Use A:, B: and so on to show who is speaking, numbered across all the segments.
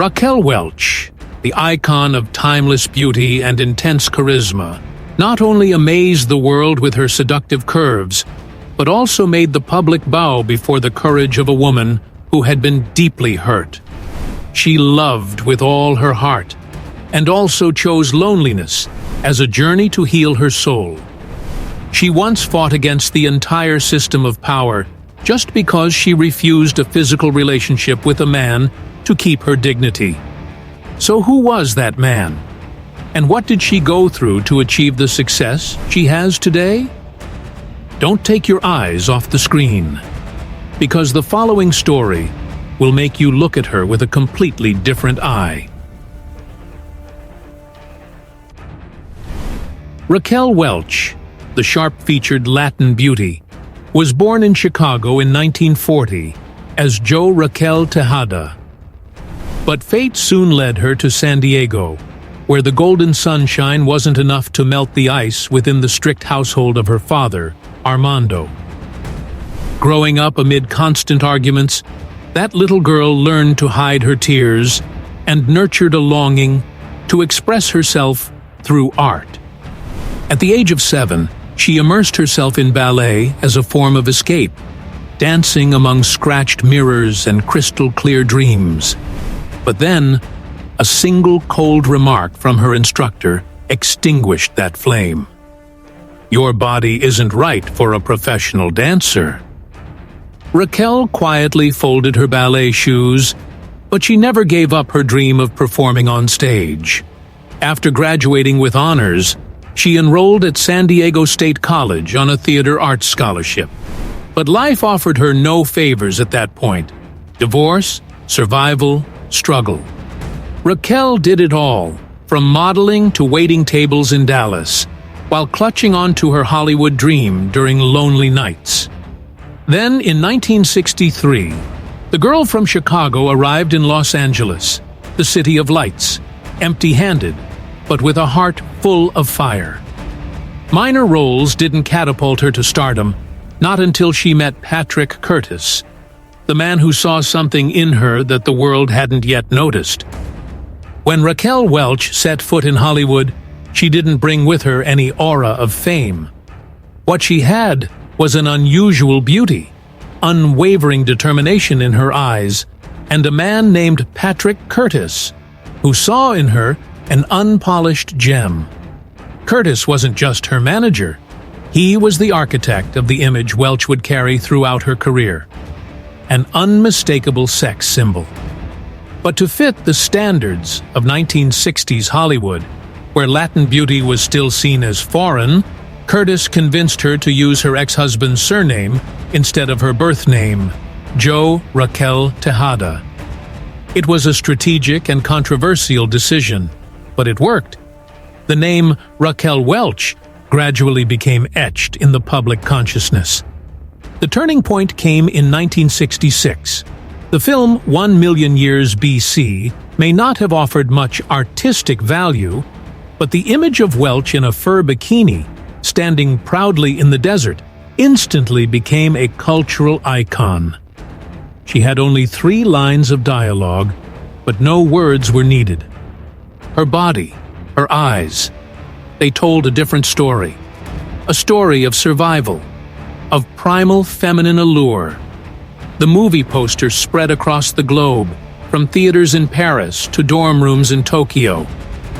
A: Raquel Welch, the icon of timeless beauty and intense charisma, not only amazed the world with her seductive curves, but also made the public bow before the courage of a woman who had been deeply hurt. She loved with all her heart, and also chose loneliness as a journey to heal her soul. She once fought against the entire system of power just because she refused a physical relationship with a man to keep her dignity. So who was that man? And what did she go through to achieve the success she has today? Don't take your eyes off the screen, because the following story will make you look at her with a completely different eye. Raquel Welch, the sharp-featured Latin beauty, was born in Chicago in 1940 as Jo Raquel Tejada. But fate soon led her to San Diego, where the golden sunshine wasn't enough to melt the ice within the strict household of her father, Armando. Growing up amid constant arguments, that little girl learned to hide her tears and nurtured a longing to express herself through art. At the age of 7, she immersed herself in ballet as a form of escape, dancing among scratched mirrors and crystal-clear dreams. But then, a single cold remark from her instructor extinguished that flame. "Your body isn't right for a professional dancer." Raquel quietly folded her ballet shoes, but she never gave up her dream of performing on stage. After graduating with honors, she enrolled at San Diego State College on a theater arts scholarship. But life offered her no favors at that point. Divorce, survival, struggle. Raquel did it all, from modeling to waiting tables in Dallas, while clutching onto her Hollywood dream during lonely nights. Then, in 1963, the girl from Chicago arrived in Los Angeles, the city of lights, empty-handed, but with a heart full of fire. Minor roles didn't catapult her to stardom, not until she met Patrick Curtis, the man who saw something in her that the world hadn't yet noticed. When Raquel Welch set foot in Hollywood, she didn't bring with her any aura of fame. What she had was an unusual beauty, unwavering determination in her eyes, and a man named Patrick Curtis, who saw in her an unpolished gem. Curtis wasn't just her manager. He was the architect of the image Welch would carry throughout her career, an unmistakable sex symbol. But to fit the standards of 1960s Hollywood, where Latin beauty was still seen as foreign, Curtis convinced her to use her ex-husband's surname instead of her birth name, Jo Raquel Tejada. It was a strategic and controversial decision, but it worked. The name Raquel Welch gradually became etched in the public consciousness. The turning point came in 1966. The film 1 Million Years BC may not have offered much artistic value, but the image of Welch in a fur bikini, standing proudly in the desert, instantly became a cultural icon. She had only 3 lines of dialogue, but no words were needed. Her body, her eyes, they told a different story. A story of survival, of primal feminine allure. The movie posters spread across the globe, from theaters in Paris to dorm rooms in Tokyo,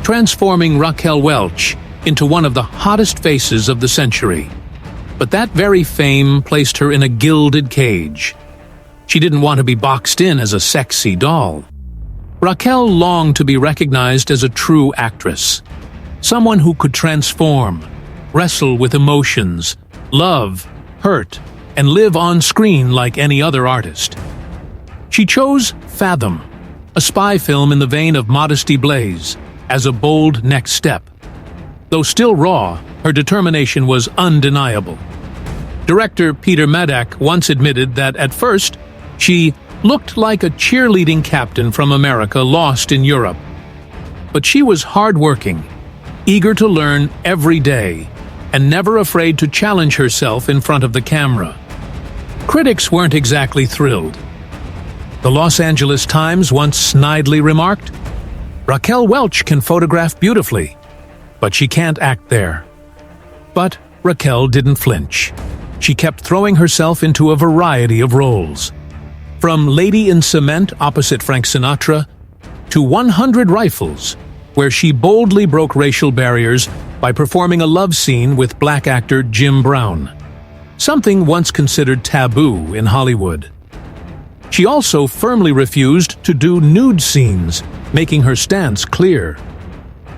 A: transforming Raquel Welch into one of the hottest faces of the century. But that very fame placed her in a gilded cage. She didn't want to be boxed in as a sexy doll. Raquel longed to be recognized as a true actress, someone who could transform, wrestle with emotions, love, hurt, and live on screen like any other artist. She chose Fathom, a spy film in the vein of Modesty Blaise, as a bold next step. Though still raw, her determination was undeniable. Director Peter Medak once admitted that at first, she looked like a cheerleading captain from America lost in Europe. But she was hardworking, eager to learn every day, and never afraid to challenge herself in front of the camera. Critics weren't exactly thrilled. The Los Angeles Times once snidely remarked, "Raquel Welch can photograph beautifully, but she can't act there." But Raquel didn't flinch. She kept throwing herself into a variety of roles. From Lady in Cement opposite Frank Sinatra to 100 Rifles, where she boldly broke racial barriers by performing a love scene with black actor Jim Brown, something once considered taboo in Hollywood. She also firmly refused to do nude scenes, making her stance clear.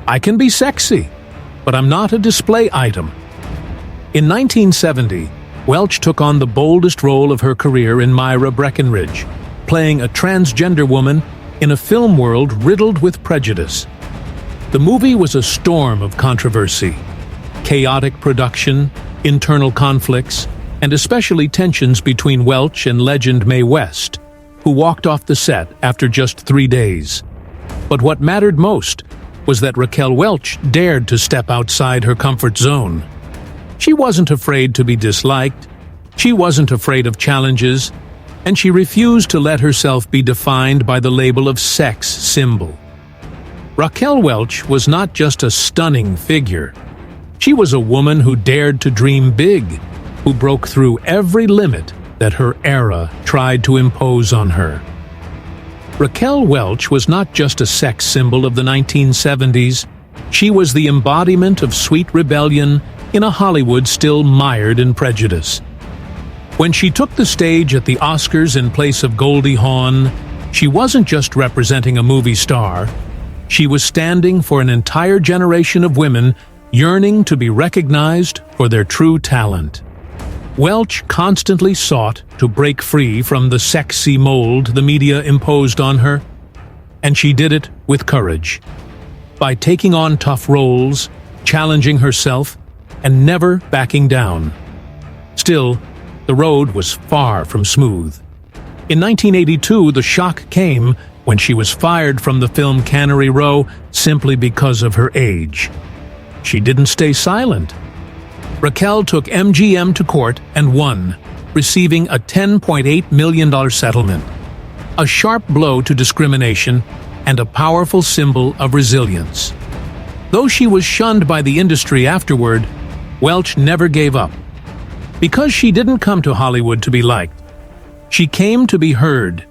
A: "I can be sexy, but I'm not a display item." In 1970, Welch took on the boldest role of her career in Myra Breckinridge, playing a transgender woman in a film world riddled with prejudice. The movie was a storm of controversy, chaotic production, internal conflicts, and especially tensions between Welch and legend Mae West, who walked off the set after just 3 days. But what mattered most was that Raquel Welch dared to step outside her comfort zone. She wasn't afraid to be disliked, she wasn't afraid of challenges, and she refused to let herself be defined by the label of sex symbol. Raquel Welch was not just a stunning figure. She was a woman who dared to dream big, who broke through every limit that her era tried to impose on her. Raquel Welch was not just a sex symbol of the 1970s, she was the embodiment of sweet rebellion in a Hollywood still mired in prejudice. When she took the stage at the Oscars in place of Goldie Hawn, she wasn't just representing a movie star, she was standing for an entire generation of women yearning to be recognized for their true talent. Welch constantly sought to break free from the sexy mold the media imposed on her, and she did it with courage. By taking on tough roles, challenging herself, and never backing down. Still, the road was far from smooth. In 1982, the shock came when she was fired from the film Cannery Row simply because of her age. She didn't stay silent. Raquel took MGM to court and won, receiving a $10.8 million settlement, a sharp blow to discrimination and a powerful symbol of resilience. Though she was shunned by the industry afterward, Welch never gave up. Because she didn't come to Hollywood to be liked, she came to be heard.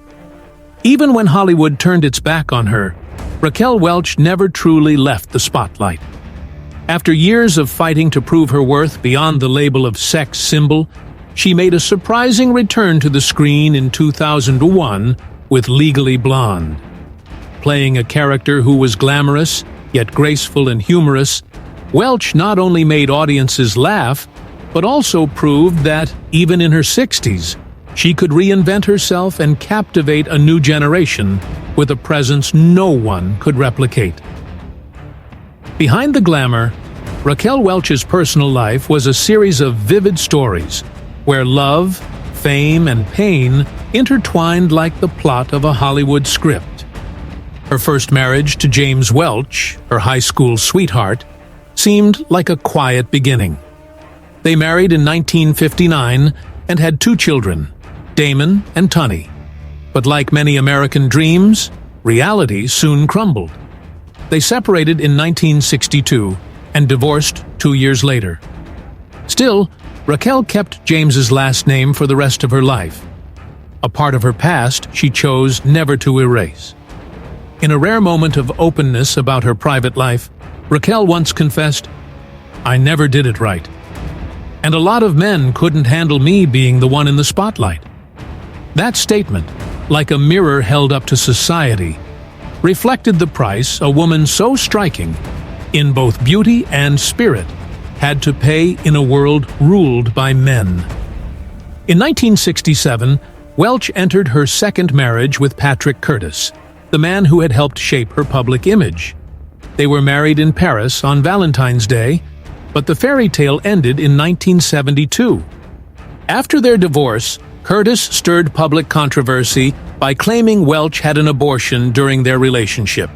A: Even when Hollywood turned its back on her, Raquel Welch never truly left the spotlight. After years of fighting to prove her worth beyond the label of sex symbol, she made a surprising return to the screen in 2001 with Legally Blonde. Playing a character who was glamorous, yet graceful and humorous, Welch not only made audiences laugh, but also proved that, even in her 60s, she could reinvent herself and captivate a new generation with a presence no one could replicate. Behind the glamour, Raquel Welch's personal life was a series of vivid stories where love, fame, and pain intertwined like the plot of a Hollywood script. Her first marriage to James Welch, her high school sweetheart, seemed like a quiet beginning. They married in 1959 and had 2 children, Damon and Tunny. But like many American dreams, reality soon crumbled. They separated in 1962 and divorced 2 years later. Still, Raquel kept James's last name for the rest of her life, a part of her past she chose never to erase. In a rare moment of openness about her private life, Raquel once confessed, "I never did it right. And a lot of men couldn't handle me being the one in the spotlight." That statement, like a mirror held up to society, reflected the price a woman so striking, in both beauty and spirit, had to pay in a world ruled by men. In 1967, Welch entered her second marriage with Patrick Curtis, the man who had helped shape her public image. They were married in Paris on Valentine's Day, but the fairy tale ended in 1972. After their divorce, Curtis stirred public controversy by claiming Welch had an abortion during their relationship,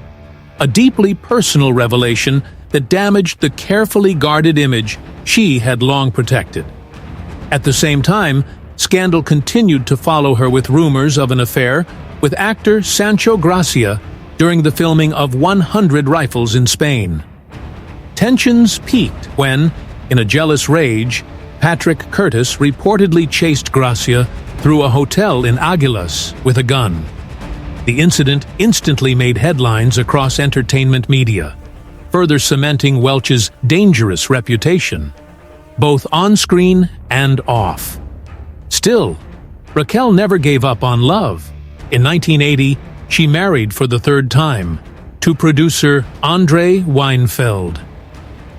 A: a deeply personal revelation that damaged the carefully guarded image she had long protected. At the same time, scandal continued to follow her with rumors of an affair with actor Sancho Gracia during the filming of 100 Rifles in Spain. Tensions peaked when, in a jealous rage, Patrick Curtis reportedly chased Gracia through a hotel in Aguilas with a gun. The incident instantly made headlines across entertainment media, further cementing Welch's dangerous reputation, both on-screen and off. Still, Raquel never gave up on love. In 1980, she married for the third time, to producer Andre Weinfeld.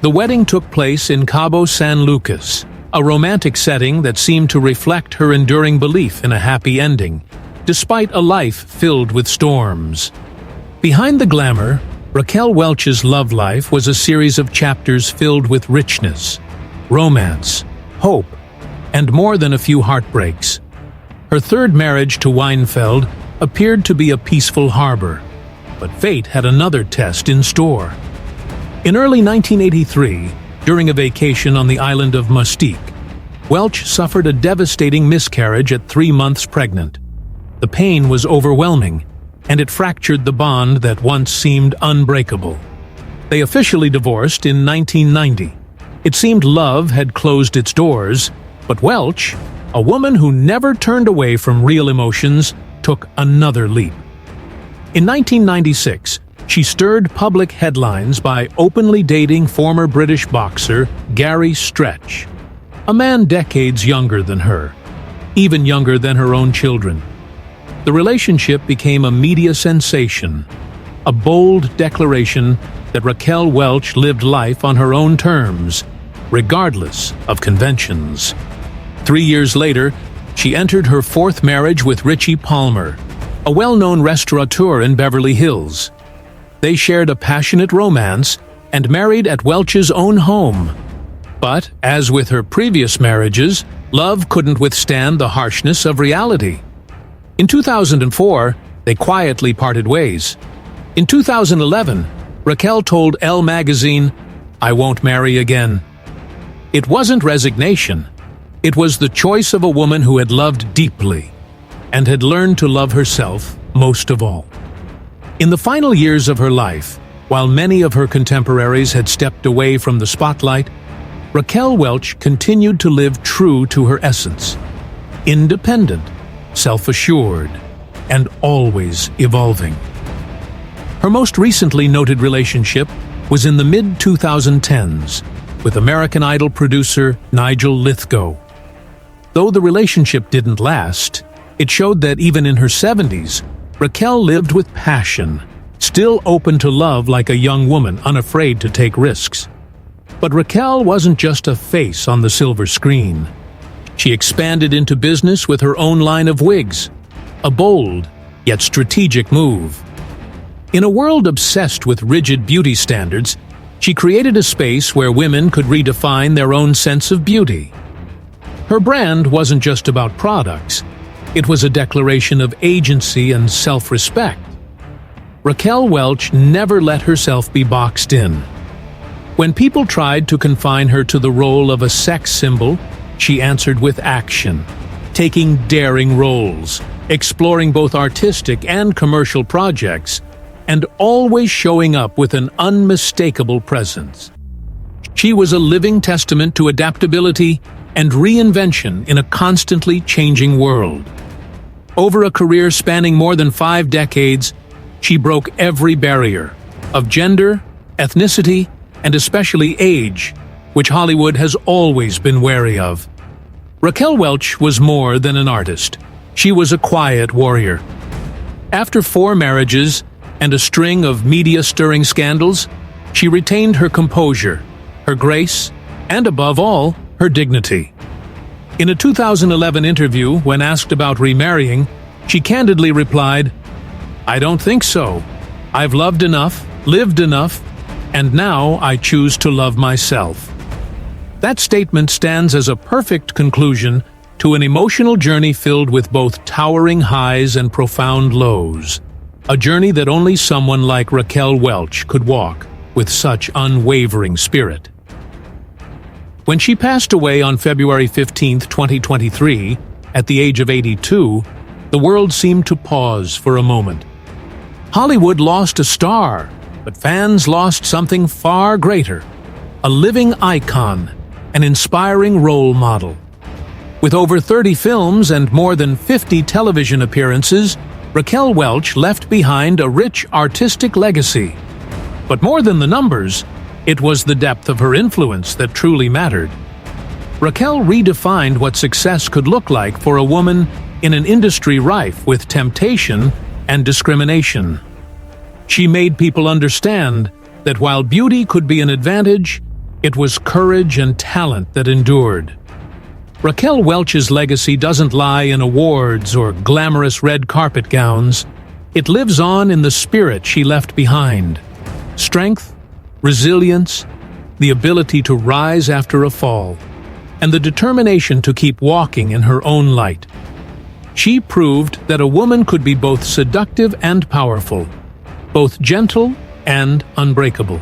A: The wedding took place in Cabo San Lucas, a romantic setting that seemed to reflect her enduring belief in a happy ending, despite a life filled with storms. Behind the glamour, Raquel Welch's love life was a series of chapters filled with richness, romance, hope, and more than a few heartbreaks. Her third marriage to Weinfeld appeared to be a peaceful harbor, but fate had another test in store. In early 1983, during a vacation on the island of Mustique, Welch suffered a devastating miscarriage at 3 months pregnant. The pain was overwhelming, and it fractured the bond that once seemed unbreakable. They officially divorced in 1990. It seemed love had closed its doors, but Welch, a woman who never turned away from real emotions, took another leap. In 1996, she stirred public headlines by openly dating former British boxer Gary Stretch, a man decades younger than her, even younger than her own children. The relationship became a media sensation, a bold declaration that Raquel Welch lived life on her own terms, regardless of conventions. 3 years later, she entered her fourth marriage with Richie Palmer, a well-known restaurateur in Beverly Hills. They shared a passionate romance and married at Welch's own home. But, as with her previous marriages, love couldn't withstand the harshness of reality. In 2004, they quietly parted ways. In 2011, Raquel told Elle magazine, "I won't marry again." It wasn't resignation. It was the choice of a woman who had loved deeply and had learned to love herself most of all. In the final years of her life, while many of her contemporaries had stepped away from the spotlight, Raquel Welch continued to live true to her essence, independent, self-assured, and always evolving. Her most recently noted relationship was in the mid-2010s with American Idol producer Nigel Lythgoe. Though the relationship didn't last, it showed that even in her 70s, Raquel lived with passion, still open to love like a young woman unafraid to take risks. But Raquel wasn't just a face on the silver screen. She expanded into business with her own line of wigs, a bold yet strategic move. In a world obsessed with rigid beauty standards, she created a space where women could redefine their own sense of beauty. Her brand wasn't just about products. It was a declaration of agency and self-respect. Raquel Welch never let herself be boxed in. When people tried to confine her to the role of a sex symbol, she answered with action, taking daring roles, exploring both artistic and commercial projects, and always showing up with an unmistakable presence. She was a living testament to adaptability and reinvention in a constantly changing world. Over a career spanning more than 5 decades, she broke every barrier of gender, ethnicity, and especially age, which Hollywood has always been wary of. Raquel Welch was more than an artist. She was a quiet warrior. After 4 marriages and a string of media-stirring scandals, she retained her composure, her grace, and above all, her dignity. In a 2011 interview, when asked about remarrying, she candidly replied, "I don't think so. I've loved enough, lived enough, and now I choose to love myself." That statement stands as a perfect conclusion to an emotional journey filled with both towering highs and profound lows. A journey that only someone like Raquel Welch could walk with such unwavering spirit. When she passed away on February 15, 2023, at the age of 82, the world seemed to pause for a moment. Hollywood lost a star, but fans lost something far greater: a living icon, an inspiring role model. With over 30 films and more than 50 television appearances, Raquel Welch left behind a rich artistic legacy. But more than the numbers, it was the depth of her influence that truly mattered. Raquel redefined what success could look like for a woman in an industry rife with temptation and discrimination. She made people understand that while beauty could be an advantage, it was courage and talent that endured. Raquel Welch's legacy doesn't lie in awards or glamorous red carpet gowns. It lives on in the spirit she left behind: strength, resilience, the ability to rise after a fall, and the determination to keep walking in her own light. She proved that a woman could be both seductive and powerful, both gentle and unbreakable.